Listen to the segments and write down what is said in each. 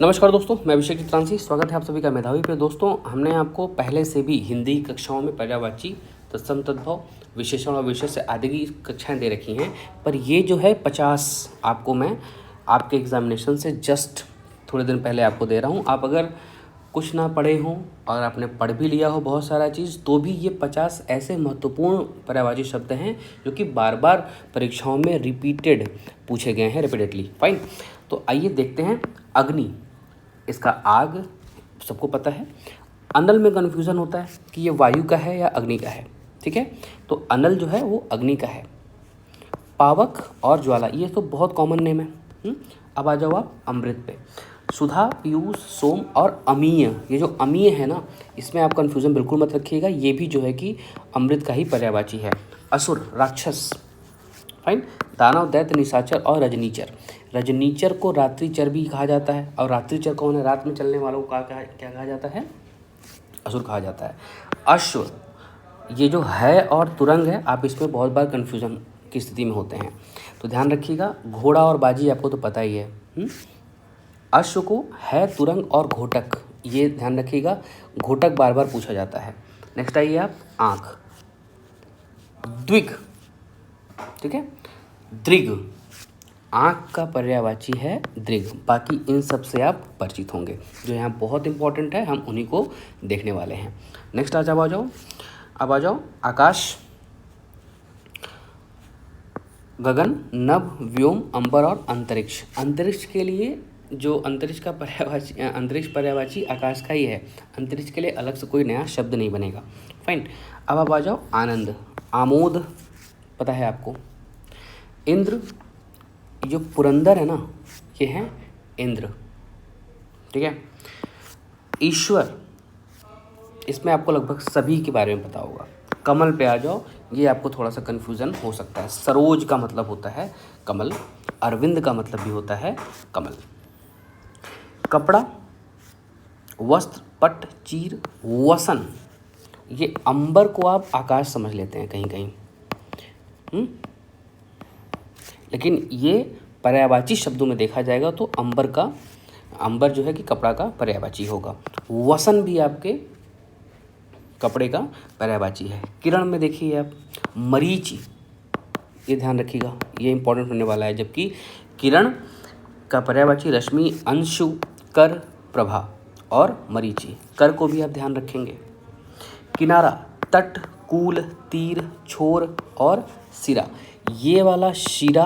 नमस्कार दोस्तों, मैं अभिषेक चित्रांशी। स्वागत है आप सभी का मेधावी पे। दोस्तों, हमने आपको पहले से भी हिंदी कक्षाओं में पर्यायवाची, तत्सम, तद्भव, विशेषण और विशेष आदि की कक्षाएं दे रखी हैं। पर ये जो है 50 आपको मैं आपके एग्जामिनेशन से जस्ट थोड़े दिन पहले आपको दे रहा हूँ। आप अगर कुछ ना पढ़े हों और आपने पढ़ भी लिया हो बहुत सारा चीज़, तो भी ये 50 ऐसे महत्वपूर्ण पर्यायवाची शब्द हैं जो कि बार बार परीक्षाओं में रिपीटेड पूछे गए हैं, रिपीटेडली। फाइन, तो आइए देखते हैं। अग्नि, इसका आग सबको पता है। अनल में कन्फ्यूज़न होता है कि ये वायु का है या अग्नि का है, ठीक है। तो अनल जो है वो अग्नि का है। पावक और ज्वाला, ये तो बहुत कॉमन नेम है। अब आ जाओ आप अमृत पे। सुधा, पीयूष, सोम और अमीय, ये जो अमीय है ना, इसमें आप कन्फ्यूज़न बिल्कुल मत रखिएगा। ये भी जो है कि अमृत का ही पर्यायवाची है। असुर, राक्षस। फाइन। दानव, दैत्य, निशाचर और रजनीचर। रजनीचर को रात्रिचर भी कहा जाता है। और रात्रिचर कौन है? रात में चलने वालों को क्या कहा जाता है? असुर कहा जाता है। अश्व, ये जो है और तुरंग है, आप इसमें बहुत बार कन्फ्यूजन की स्थिति में होते हैं, तो ध्यान रखिएगा। घोड़ा और बाजी आपको तो पता ही है। अश्व को है, तुरंग और घोटक, ये ध्यान रखिएगा। घोटक बार बार पूछा जाता है। नेक्स्ट आइए आप, आँख। द्विग, ठीक है। दृग, आँख का पर्यायवाची है दृग। बाकी इन सब से आप परिचित होंगे। जो यहाँ बहुत इंपॉर्टेंट है, हम उन्हीं को देखने वाले हैं। नेक्स्ट आ जाओ। अब आ जाओ आकाश, गगन, नभ, व्योम, अंबर और अंतरिक्ष। अंतरिक्ष के लिए जो अंतरिक्ष का पर्यायवाची, अंतरिक्ष पर्यायवाची आकाश का ही है। अंतरिक्ष के लिए अलग से कोई नया शब्द नहीं बनेगा। फाइन। अब आप आ जाओ आनंद। आमोद पता है आपको। इंद्र, जो पुरंदर है ना, ये है इंद्र, ठीक है। ईश्वर, इसमें आपको लगभग सभी के बारे में पता होगा। कमल पे आ जाओ, ये आपको थोड़ा सा कन्फ्यूज़न हो सकता है। सरोज का मतलब होता है कमल, अरविंद का मतलब भी होता है कमल। कपड़ा, वस्त्र, पट, चीर, वसन, ये अंबर को आप आकाश समझ लेते हैं कहीं कहीं। लेकिन ये पर्यायवाची शब्दों में देखा जाएगा तो अंबर जो है कि कपड़ा का पर्यायवाची होगा। वसन भी आपके कपड़े का पर्यायवाची है। किरण में देखिए आप, मरीचि, ये ध्यान रखिएगा, ये इंपॉर्टेंट होने वाला है। जबकि किरण का पर्यायवाची रश्मि, अंशु, कर, प्रभा और मरीचि। कर को भी आप ध्यान रखेंगे। किनारा, तट, कूल, तीर, छोर और सिरा। ये वाला शिरा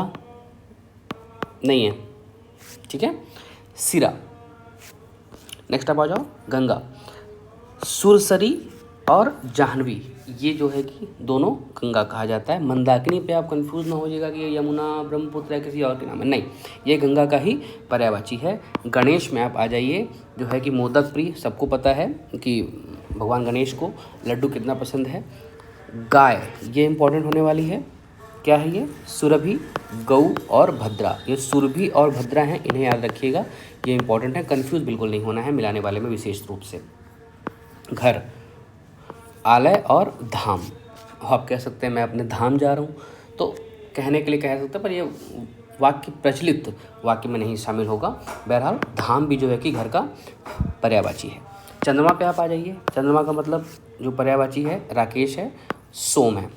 नहीं है, ठीक है, सिरा। नेक्स्ट आप आ जाओ गंगा। सुरसरी और जाह्नवी, ये जो है कि दोनों गंगा कहा जाता है। मंदाकिनी पे आप कंफ्यूज ना हो जाएगा कि ये यमुना, ब्रह्मपुत्र या किसी और के नाम है, नहीं, ये गंगा का ही पर्यायवाची है। गणेश में आप आ जाइए, जो है कि मोदक प्रिय, सबको पता है कि भगवान गणेश को लड्डू कितना पसंद है। गाय, ये इंपॉर्टेंट होने वाली है। क्या है ये? सुरभि, गौ और भद्रा। ये सुरभि और भद्रा हैं, इन्हें याद रखिएगा, ये इंपॉर्टेंट है। कंफ्यूज बिल्कुल नहीं होना है मिलाने वाले में विशेष रूप से। घर, आलय और धाम। आप कह सकते हैं मैं अपने धाम जा रहा हूँ, तो कहने के लिए कह सकते हैं, पर ये वाक्य प्रचलित वाक्य में नहीं शामिल होगा। बहरहाल धाम भी जो है कि घर का पर्यायवाची है। चंद्रमा पे आप आ जाइए। चंद्रमा का मतलब जो पर्यायवाची है राकेश है, सोम है,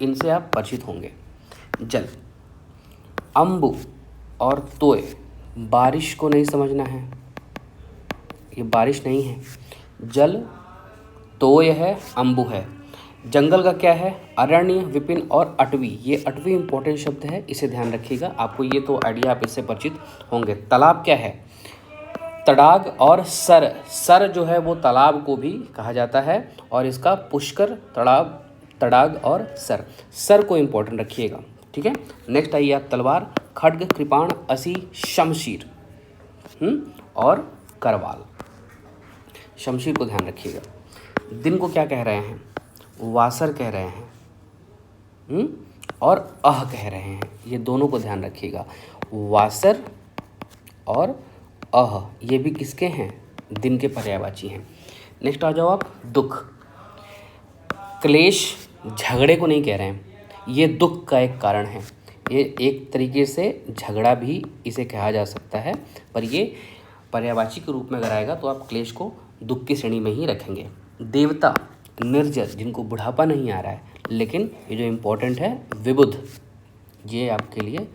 इनसे आप परिचित होंगे। जल, अम्बु और तोय, बारिश को नहीं समझना है, ये बारिश नहीं है। जल, तोय है, अम्बु है। जंगल का क्या है? अरण्य, विपिन और अटवी। ये अटवी इंपॉर्टेंट शब्द है, इसे ध्यान रखिएगा। आपको ये तो आइडिया, आप इससे परिचित होंगे। तालाब क्या है? तड़ाग और सर। सर जो है वो तालाब को भी कहा जाता है, और इसका पुष्कर, तड़ाग और सर। सर को इंपॉर्टेंट रखिएगा, ठीक है। नेक्स्ट आइए आप, तलवार, खड्ग, कृपाण, असी, शमशीर और करवाल। शमशीर को ध्यान रखिएगा। दिन को क्या कह रहे हैं? वासर कह रहे हैं और अह कह रहे हैं, ये दोनों को ध्यान रखिएगा। वासर और अह, ये भी किसके हैं? दिन के पर्यायवाची हैं। नेक्स्ट आ जाओ आप, दुख। क्लेश, झगड़े को नहीं कह रहे हैं, ये दुख का एक कारण है। ये एक तरीके से झगड़ा भी इसे कहा जा सकता है, पर ये पर्यायवाची के रूप में अगर आएगा तो आप क्लेश को दुख की श्रेणी में ही रखेंगे। देवता, निर्जर, जिनको बुढ़ापा नहीं आ रहा है, लेकिन ये जो इम्पोर्टेंट है विबुध, ये आपके लिए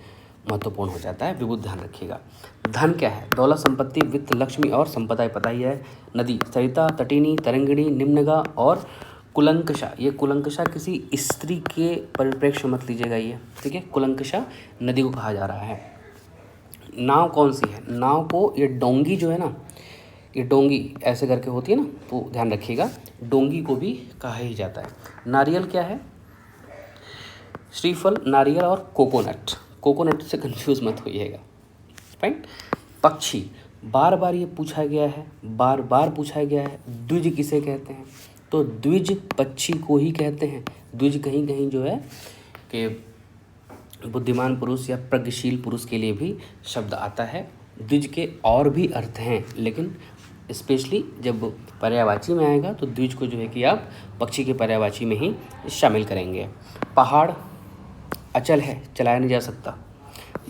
महत्वपूर्ण हो जाता है, विबुध ध्यान रखिएगा। धन क्या है? दौलत, संपत्ति, वित्त, लक्ष्मी और संपदा, पता ही है। नदी, सरिता, तटिनी, तरंगिणी, निम्नगा और कुलंकषा। ये कुलंकषा किसी स्त्री के परिप्रेक्ष्य मत लीजिएगा ये, ठीक है। कुलंकषा नदी को कहा जा रहा है। नाव कौन सी है? नाव को ये डोंगी जो है ना, ये डोंगी ऐसे करके होती है ना, तो ध्यान रखिएगा डोंगी को भी कहा ही जाता है। नारियल क्या है? श्रीफल, नारियल और कोकोनट। कोकोनट से कंफ्यूज मत होइएगा, फाइन। पक्षी, बार बार ये पूछा गया है, बार बार पूछा गया है, द्विज किसे कहते हैं? तो द्विज पक्षी को ही कहते हैं। द्विज कहीं कहीं जो है कि बुद्धिमान पुरुष या प्रज्ञशील पुरुष के लिए भी शब्द आता है। द्विज के और भी अर्थ हैं, लेकिन स्पेशली जब पर्यायवाची में आएगा तो द्विज को जो है कि आप पक्षी के पर्यायवाची में ही शामिल करेंगे। पहाड़ अचल है, चलाया नहीं जा सकता।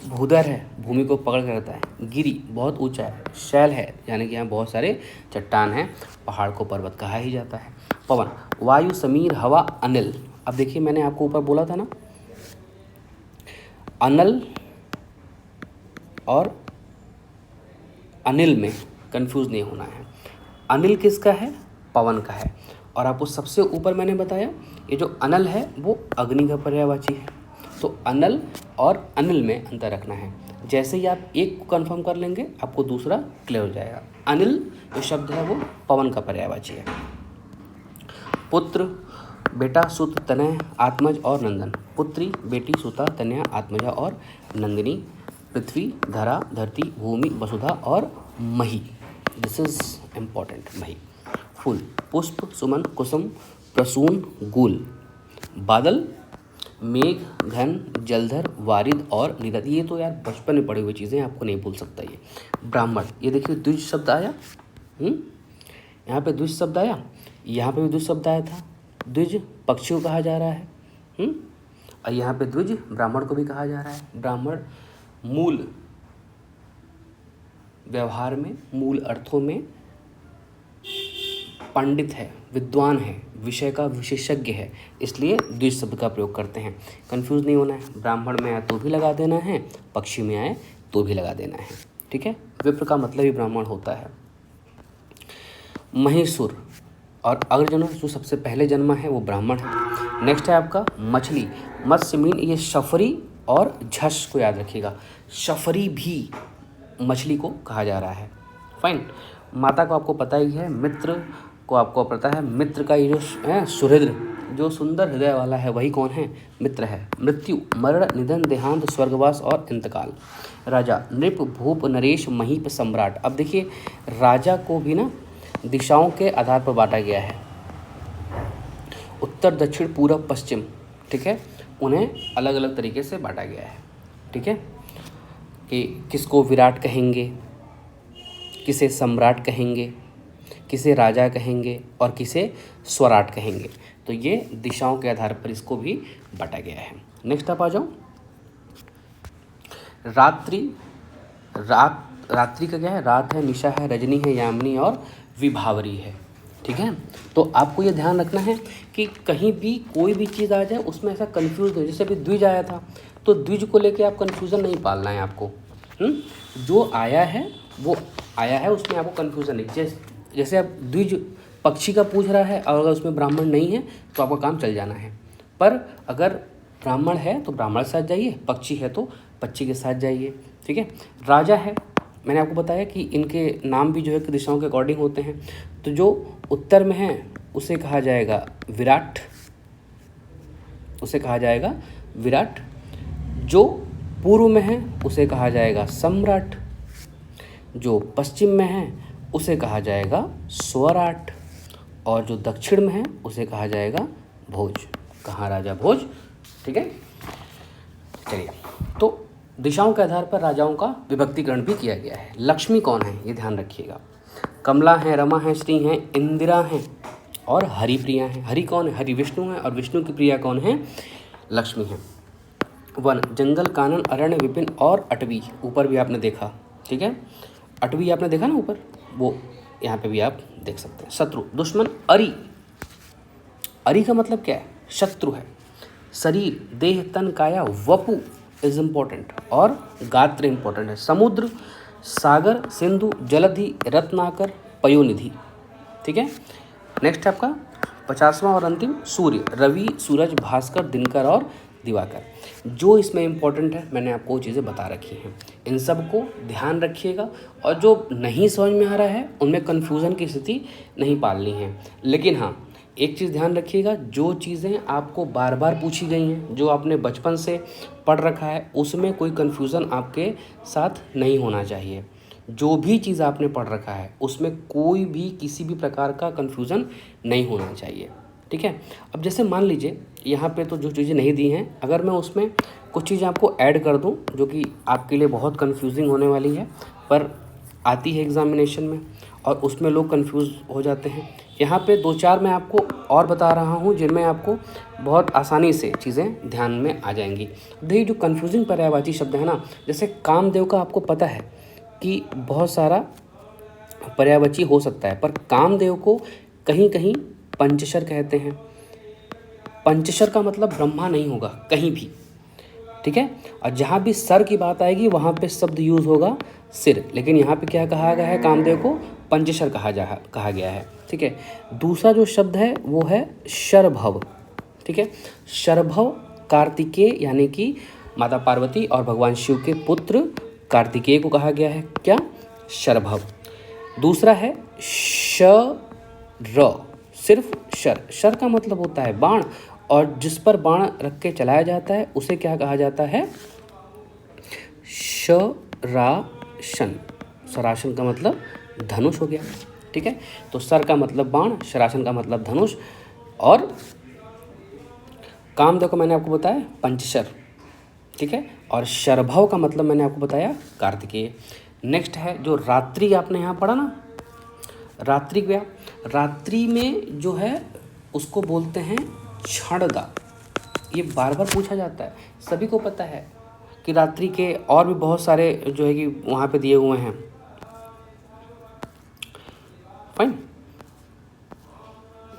भूधर है, भूमि को पकड़ कर रखता है। गिरी, बहुत ऊंचा है। शैल है, यानी कि यहाँ बहुत सारे चट्टान हैं, पहाड़ को पर्वत कहा ही जाता है। पवन, वायु, समीर, हवा, अनिल। अब देखिए मैंने आपको ऊपर बोला था ना, अनल और अनिल में कंफ्यूज नहीं होना है। अनिल किसका है? पवन का है। और आपको सबसे ऊपर मैंने बताया ये जो अनल है वो अग्नि का पर्यायवाची है। तो अनल और अनिल में अंतर रखना है। जैसे ही आप एक को कंफर्म कर लेंगे आपको दूसरा क्लियर हो जाएगा। अनिल जो शब्द है वो पवन का पर्यायवाची है। पुत्र, बेटा, सुत, तनय, आत्मज और नंदन। पुत्री, बेटी, सुता, तनया, आत्मजा और नंदिनी। पृथ्वी, धरा, धरती, भूमि, वसुधा और मही। दिस इज इम्पॉर्टेंट, मही। फूल, पुष्प, सुमन, कुसुम, प्रसून, गुल। बादल, मेघ, घन, जलधर, वारिद और निरद। ये तो यार बचपन में पढ़ी हुई चीज़ें, आपको नहीं भूल सकता ये। ब्राह्मण, ये देखिए द्विज शब्द आया, यहाँ पे द्विज शब्द आया, यहाँ पे भी द्विज शब्द आया था। द्विज पक्षी को कहा जा रहा है, और यहाँ पे द्विज ब्राह्मण को भी कहा जा रहा है। ब्राह्मण मूल व्यवहार में, मूल अर्थों में पंडित है, विद्वान है, विषय का विशेषज्ञ है, इसलिए द्विज शब्द का प्रयोग करते हैं। कंफ्यूज नहीं होना है, ब्राह्मण में आए तो भी लगा देना है, पक्षी में आए तो भी लगा देना है, ठीक है। विप्र का मतलब ही ब्राह्मण होता है। महिषुर और अग्रजन जो सबसे पहले जन्मा है वो ब्राह्मण है। नेक्स्ट है आपका मछली, मत्स्य, मीन, ये शफरी और झस को याद रखिएगा। शफरी भी मछली को कहा जा रहा है, फाइन। माता को आपको पता ही है, मित्र को आपको पता है, मित्र का ये जो है सुहृद, जो सुंदर हृदय वाला है वही कौन है? मित्र है। मृत्यु, मरण, निधन, देहांत, स्वर्गवास और इंतकाल। राजा, नृप, भूप, नरेश, महीप, सम्राट। अब देखिए राजा को भी ना दिशाओं के आधार पर बांटा गया है, उत्तर, दक्षिण, पूर्व, पश्चिम, ठीक है, उन्हें अलग अलग तरीके से बांटा गया है, ठीक है। कि किसको विराट कहेंगे, किसे सम्राट कहेंगे, किसे राजा कहेंगे और किसे स्वराट कहेंगे। तो ये दिशाओं के आधार पर इसको भी बांटा गया है। नेक्स्ट आप आ जाओ। रात्रि, रात्रि का क्या है? रात है, निशा है, रजनी है, यामिनी और विभावरी है, ठीक है। तो आपको ये ध्यान रखना है कि कहीं भी कोई भी चीज़ आ जाए उसमें ऐसा कंफ्यूज नहीं। जैसे अभी द्विज आया था तो द्विज को लेके आप कंफ्यूजन नहीं पालना है आपको। जो आया है वो आया है, उसमें आपको कंफ्यूजन नहीं। जैसे आप द्विज पक्षी का पूछ रहा है और अगर उसमें ब्राह्मण नहीं है तो आपका काम चल जाना है। पर अगर ब्राह्मण है तो ब्राह्मण के साथ जाइए, पक्षी है तो पक्षी के साथ जाइए, ठीक है। राजा है, मैंने आपको बताया कि इनके नाम भी जो है कि दिशाओं के अकॉर्डिंग होते हैं। तो जो उत्तर में है उसे कहा जाएगा विराट, उसे कहा जाएगा विराट। जो पूर्व में है उसे कहा जाएगा सम्राट। जो पश्चिम में है उसे कहा जाएगा स्वराट। और जो दक्षिण में है उसे कहा जाएगा भोज। कहाँ? राजा भोज, ठीक है। चलिए, तो दिशाओं के आधार पर राजाओं का विभक्तिकरण भी किया गया है। लक्ष्मी कौन है ये ध्यान रखिएगा। कमला है, रमा है, श्री हैं, इंदिरा हैं और हरिप्रिया हैं। हरि कौन है? हरि विष्णु है, और विष्णु की प्रिया कौन है? लक्ष्मी है। वन, जंगल, कानन, अरण्य, विपिन और अटवी, ऊपर भी आपने देखा, ठीक है। 8वीं आपने देखा ना ऊपर, वो यहाँ पे भी आप देख सकते हैं। शत्रु, दुश्मन, अरि। अरि का मतलब क्या है? शत्रु है। शरीर, देह, तन, काया, वपु इज इम्पोर्टेंट और गात्र इम्पोर्टेंट है। समुद्र, सागर, सिंधु, जलधि, रत्नाकर, पयोनिधि। ठीक है। नेक्स्ट है आपका 50वां और अंतिम, सूर्य, रवि, सूरज, भास्कर, दिनकर और दिवाकर। जो इसमें इम्पोर्टेंट है मैंने आपको चीज़ें बता रखी हैं, इन सब को ध्यान रखिएगा। और जो नहीं समझ में आ रहा है उनमें कन्फ्यूज़न की स्थिति नहीं पालनी है। लेकिन हाँ, एक चीज़ ध्यान रखिएगा, जो चीज़ें आपको बार बार पूछी गई हैं, जो आपने बचपन से पढ़ रखा है, उसमें कोई कन्फ्यूज़न आपके साथ नहीं होना चाहिए। जो भी चीज़ आपने पढ़ रखा है उसमें कोई भी किसी भी प्रकार का कन्फ्यूज़न नहीं होना चाहिए। ठीक है। अब जैसे मान लीजिए यहाँ पे तो जो चीज़ें नहीं दी हैं, अगर मैं उसमें कुछ चीज़ें आपको ऐड कर दूँ जो कि आपके लिए बहुत कन्फ्यूजिंग होने वाली है, पर आती है एग्जामिनेशन में और उसमें लोग कंफ्यूज हो जाते हैं। यहाँ पे 2-4 मैं आपको और बता रहा हूँ जिनमें आपको बहुत आसानी से चीज़ें ध्यान में आ जाएंगी। देखिए, जो कन्फ्यूजिंग पर्यायवाची शब्द है ना, जैसे कामदेव का आपको पता है कि बहुत सारा पर्यायवाची हो सकता है, पर कामदेव को कहीं कहीं पंचशर कहते हैं। पंचशर का मतलब ब्रह्मा नहीं होगा कहीं भी। ठीक है। और जहाँ भी सर की बात आएगी वहाँ पे शब्द यूज़ होगा सिर, लेकिन यहाँ पे क्या कहा गया है, कामदेव को पंचशर कहा गया है। ठीक है। दूसरा जो शब्द है वो है शरभव। ठीक है। शरभव कार्तिकेय यानी कि माता पार्वती और भगवान शिव के पुत्र कार्तिकेय को कहा गया है क्या, शरभव। दूसरा है शर, सिर्फ शर। शर का मतलब होता है बाण, और जिस पर बाण रख के चलाया जाता है उसे क्या कहा जाता है, शराशन। शराशन का मतलब धनुष हो गया। ठीक है। तो सर का मतलब बाण, शराशन का मतलब धनुष, और कामदेव को मैंने आपको बताया पंचशर। ठीक है। और शरभव का मतलब मैंने आपको बताया कार्तिकेय। नेक्स्ट है जो रात्रि, आपने यहाँ पढ़ा ना, रात्रि गया, रात्रि में जो है उसको बोलते हैं क्षणदा। ये बार बार पूछा जाता है, सभी को पता है कि रात्रि के और भी बहुत सारे जो है कि वहाँ पे दिए हुए हैं। फाइन।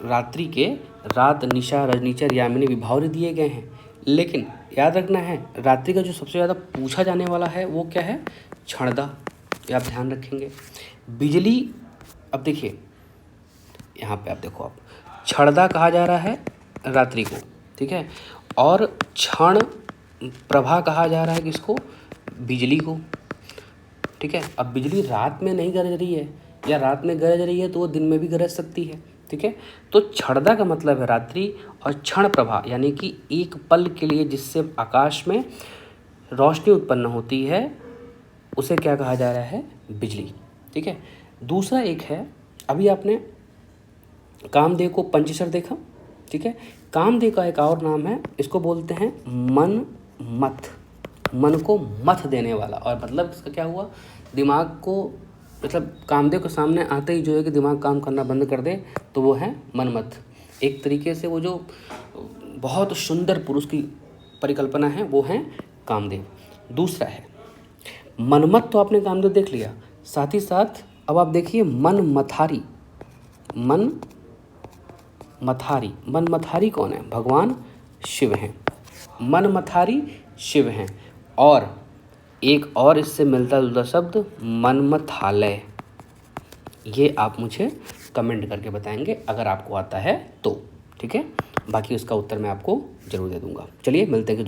रात्रि के रात, निशा, रजनीचर, यामिनी, विभावरी दिए गए हैं, लेकिन याद रखना है रात्रि का जो सबसे ज़्यादा पूछा जाने वाला है वो क्या है, क्षणदा। ये आप ध्यान रखेंगे। बिजली, अब देखिए यहाँ पे आप देखो, आप क्षणदा कहा जा रहा है रात्रि को। ठीक है। और क्षण प्रभा कहा जा रहा है किसको, बिजली को। ठीक है। अब बिजली रात में नहीं गरज रही है, या रात में गरज रही है तो वो दिन में भी गरज सकती है। ठीक है। तो क्षणदा का मतलब है रात्रि, और क्षण प्रभा यानी कि एक पल के लिए जिससे आकाश में रोशनी उत्पन्न होती है उसे क्या कहा जा रहा है, बिजली। ठीक है। दूसरा एक है, अभी आपने कामदेव को पंचशर देखा। ठीक है। कामदेव का एक और नाम है, इसको बोलते हैं मन मथ, मन को मथ देने वाला। और मतलब इसका क्या हुआ, दिमाग को, मतलब कामदेव के सामने आते ही जो है कि दिमाग काम करना बंद कर दे, तो वो है मनमथ। एक तरीके से वो जो बहुत सुंदर पुरुष की परिकल्पना है वो है कामदेव। दूसरा है मनमथ, तो आपने कामदेव देख लिया, साथ ही साथ अब आप देखिए मन मथारी। मन मथारी, मन मथारी कौन है, भगवान शिव हैं। मन मथारी शिव हैं। और एक और इससे मिलता जुलता शब्द मनमथालय। ये आप मुझे कमेंट करके बताएंगे अगर आपको आता है तो। ठीक है। बाकी उसका उत्तर मैं आपको ज़रूर दे दूंगा। चलिए मिलते हैं।